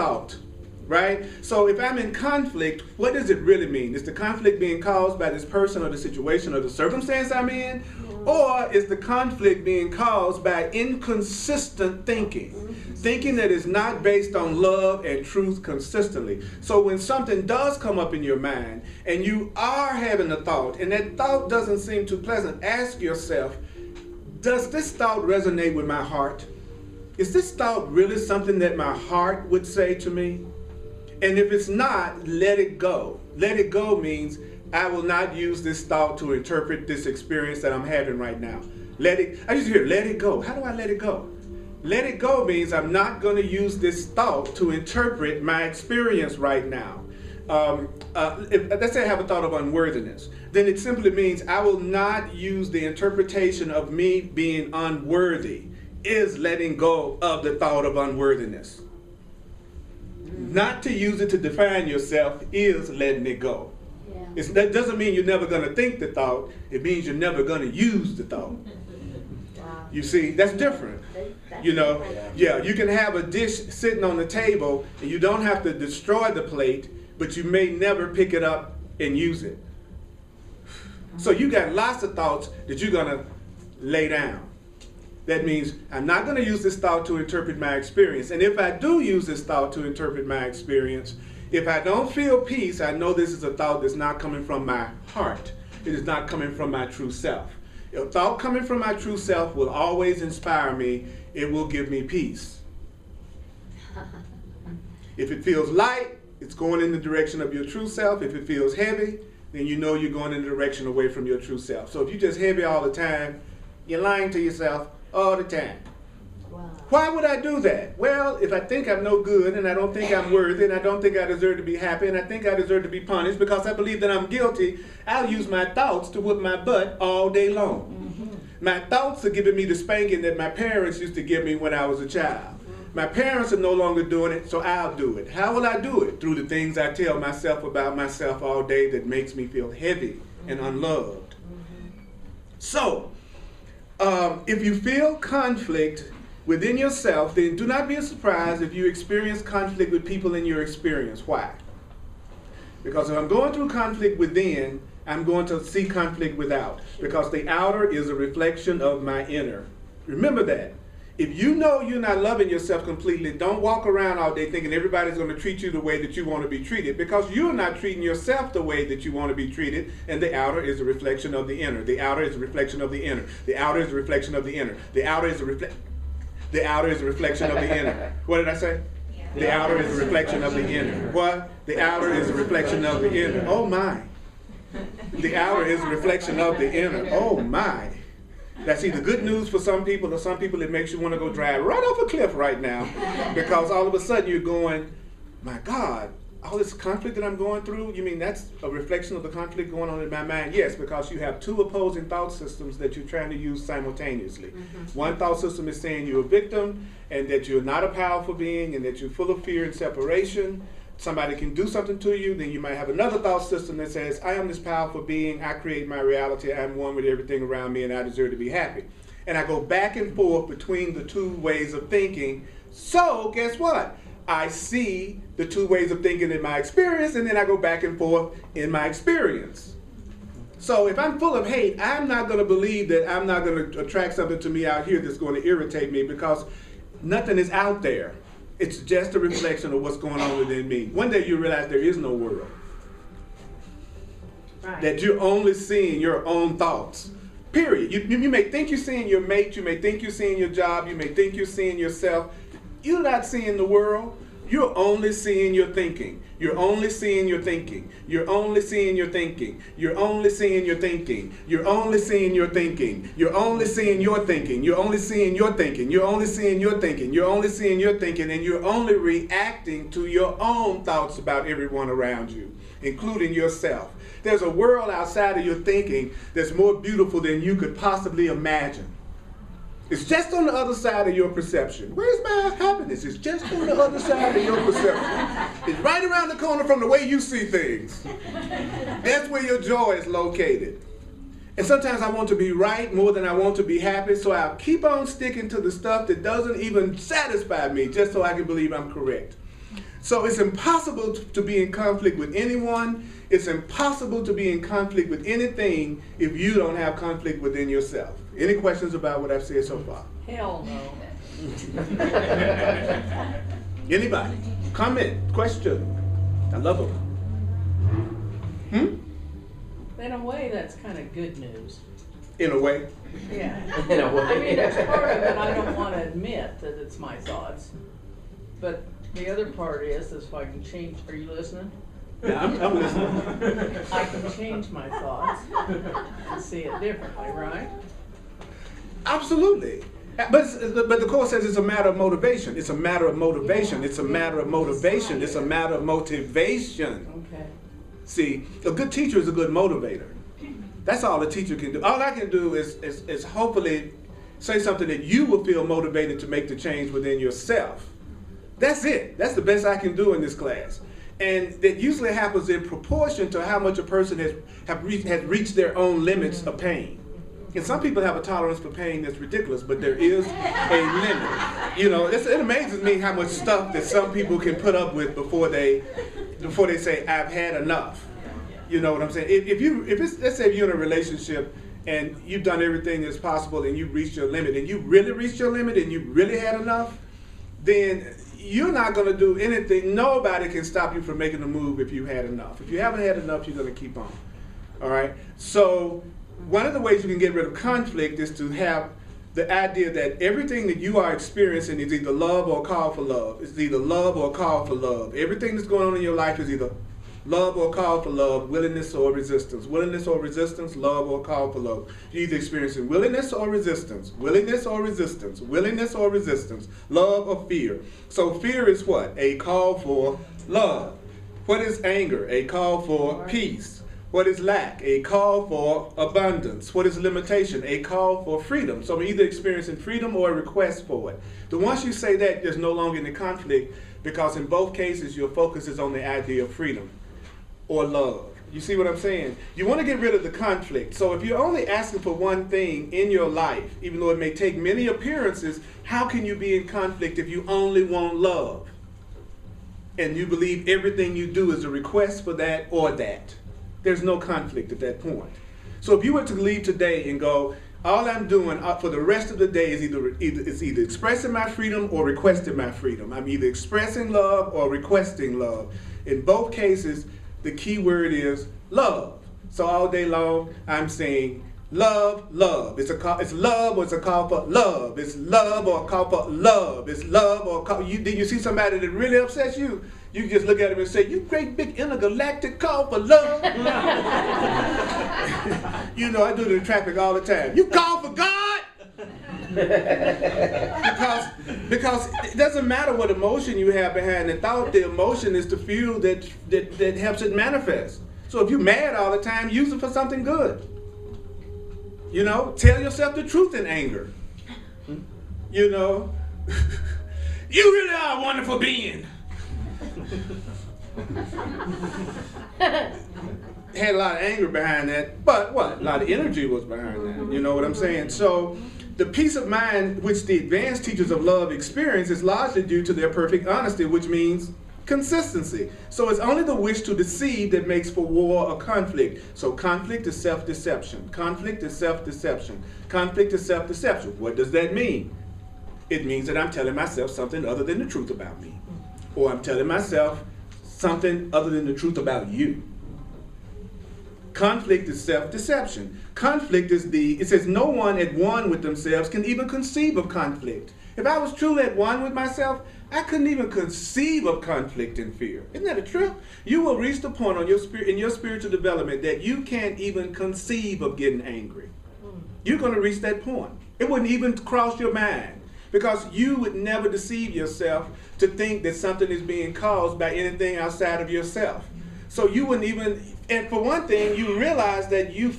thought, right? So if I'm in conflict, what does it really mean? Is the conflict being caused by this person or the situation or the circumstance I'm in? Or is the conflict being caused by inconsistent thinking? Thinking that is not based on love and truth consistently. So when something does come up in your mind and you are having a thought and that thought doesn't seem too pleasant, ask yourself, does this thought resonate with my heart? Is this thought really something that my heart would say to me? And if it's not, let it go. Let it go means I will not use this thought to interpret this experience that I'm having right now. I used to hear, let it go. How do I let it go? Let it go means I'm not going to use this thought to interpret my experience right now. Let's say I have a thought of unworthiness. Then it simply means I will not use the interpretation of me being unworthy is letting go of the thought of unworthiness. Not to use it to define yourself is letting it go. Yeah. That doesn't mean you're never going to think the thought. It means you're never going to use the thought. Wow. You see, that's different. You know, yeah, you can have a dish sitting on the table and you don't have to destroy the plate, but you may never pick it up and use it. So you got lots of thoughts that you're going to lay down. That means I'm not going to use this thought to interpret my experience. And if I do use this thought to interpret my experience, if I don't feel peace, I know this is a thought that's not coming from my heart. It is not coming from my true self. A thought coming from my true self will always inspire me. It will give me peace. If it feels light, it's going in the direction of your true self. If it feels heavy, then you know you're going in the direction away from your true self. So if you're just heavy all the time, you're lying to yourself all the time. Wow. Why would I do that? Well, if I think I'm no good and I don't think I'm worthy and I don't think I deserve to be happy and I think I deserve to be punished because I believe that I'm guilty, I'll use my thoughts to whip my butt all day long. Mm-hmm. My thoughts are giving me the spanking that my parents used to give me when I was a child. My parents are no longer doing it, so I'll do it. How will I do it? Through the things I tell myself about myself all day that makes me feel heavy and unloved. So, if you feel conflict within yourself, then do not be surprised if you experience conflict with people in your experience. Why? Because if I'm going through conflict within, I'm going to see conflict without. Because the outer is a reflection of my inner. Remember that. If you know you're not loving yourself completely, don't walk around all day thinking everybody's going to treat you the way that you want to be treated, because you're not treating yourself the way that you want to be treated, and the outer is a reflection of the inner. The outer is a reflection of the inner. The outer is a reflection of the inner. The outer is a reflection of the inner. What did I say? The outer is a reflection of the inner. What? The outer is a reflection of the inner. Oh my. The outer is a reflection of the inner. Oh my. That's either good news for some people, or some people it makes you want to go drive right off a cliff right now, because all of a sudden you're going, my God, all this conflict that I'm going through, you mean that's a reflection of the conflict going on in my mind? Yes, because you have two opposing thought systems that you're trying to use simultaneously. Mm-hmm. One thought system is saying you're a victim and that you're not a powerful being and that you're full of fear and separation. Somebody can do something to you, then you might have another thought system that says, I am this powerful being, I create my reality, I'm one with everything around me, and I deserve to be happy. And I go back and forth between the two ways of thinking. So, guess what? I see the two ways of thinking in my experience, and then I go back and forth in my experience. So if I'm full of hate, I'm not going to believe that I'm not going to attract something to me out here that's going to irritate me, because nothing is out there. It's just a reflection of what's going on within me. One day you realize there is no world. Right. That you're only seeing your own thoughts. Period. You may think you're seeing your mate, you may think you're seeing your job, you may think you're seeing yourself. You're not seeing the world. You're only seeing your thinking. You're only seeing your thinking. You're only seeing your thinking. You're only seeing your thinking. You're only seeing your thinking. You're only seeing your thinking. You're only seeing your thinking. You're only seeing your thinking. You're only seeing your thinking, and you're only reacting to your own thoughts about everyone around you, including yourself. There's a world outside of your thinking that's more beautiful than you could possibly imagine. It's just on the other side of your perception. Where's my happiness? It's just on the other side of your perception. It's right around the corner from the way you see things. That's where your joy is located. And sometimes I want to be right more than I want to be happy, so I'll keep on sticking to the stuff that doesn't even satisfy me just so I can believe I'm correct. So it's impossible to be in conflict with anyone. It's impossible to be in conflict with anything if you don't have conflict within yourself. Any questions about what I've said so far? Hell no. Anybody? Comment? Question? I love them. In a way, that's kind of good news. In a way. Yeah. In a way. I mean, it's part of it. I don't want to admit that it's my thoughts. But the other part is if I can change. Are you listening? Yeah, I'm listening. I can change my thoughts and see it differently, right? Absolutely. But the Course says it's a matter of motivation. It's a matter of motivation. It's a matter of motivation. It's a matter of motivation. Okay. See, a good teacher is a good motivator. That's all a teacher can do. All I can do is hopefully say something that you will feel motivated to make the change within yourself. That's it. That's the best I can do in this class. And that usually happens in proportion to how much a person has reached their own limits of pain. And some people have a tolerance for pain that's ridiculous, but there is a limit. You know, it amazes me how much stuff that some people can put up with before they say, I've had enough. You know what I'm saying? Let's say you're in a relationship and you've done everything that's possible and you've reached your limit and you really reached your limit and you really had enough, then you're not going to do anything. Nobody can stop you from making a move if you had enough. If you haven't had enough, you're going to keep on. All right? So one of the ways you can get rid of conflict is to have the idea that everything that you are experiencing is either love or a call for love. It's either love or a call for love. Everything that's going on in your life is either love or a call for love, willingness or resistance. Willingness or resistance, love or a call for love. You're either experiencing willingness or resistance, willingness or resistance, willingness or resistance, love or fear. So fear is what? A call for love. What is anger? A call for peace. What is lack? A call for abundance. What is limitation? A call for freedom. So we're either experiencing freedom or a request for it. Then once you say that, there's no longer any conflict, because in both cases your focus is on the idea of freedom or love. You see what I'm saying? You want to get rid of the conflict. So if you're only asking for one thing in your life, even though it may take many appearances, how can you be in conflict if you only want love? And you believe everything you do is a request for that or that. There's no conflict at that point. So if you were to leave today and go, all I'm doing for the rest of the day is either expressing my freedom or requesting my freedom. I'm either expressing love or requesting love. In both cases, the key word is love. So all day long, I'm saying love, love. It's love or it's a call for love. It's love or a call for love. It's love or a call. Did you see somebody that really upsets you? You can just look at him and say, you great big intergalactic call for love. You know, I do it in traffic all the time. You call for God? because it doesn't matter what emotion you have behind the thought. The emotion is the fuel that helps it manifest. So if you're mad all the time, use it for something good. You know, tell yourself the truth in anger. You know, you really are a wonderful being. Had a lot of anger behind that, but what? A lot of energy was behind that. You know what I'm saying? So the peace of mind which the advanced teachers of love experience is largely due to their perfect honesty, which means consistency. So it's only the wish to deceive that makes for war or conflict. So conflict is self-deception. Conflict is self-deception. Conflict is self-deception. What does that mean? It means that I'm telling myself something other than the truth about me. Or I'm telling myself something other than the truth about you. Conflict is self-deception. Conflict is it says no one at one with themselves can even conceive of conflict. If I was truly at one with myself, I couldn't even conceive of conflict and fear. Isn't that a trip? You will reach the point in your spiritual development that you can't even conceive of getting angry. You're going to reach that point. It wouldn't even cross your mind, because you would never deceive yourself to think that something is being caused by anything outside of yourself. So you wouldn't even, and for one thing, you realize that you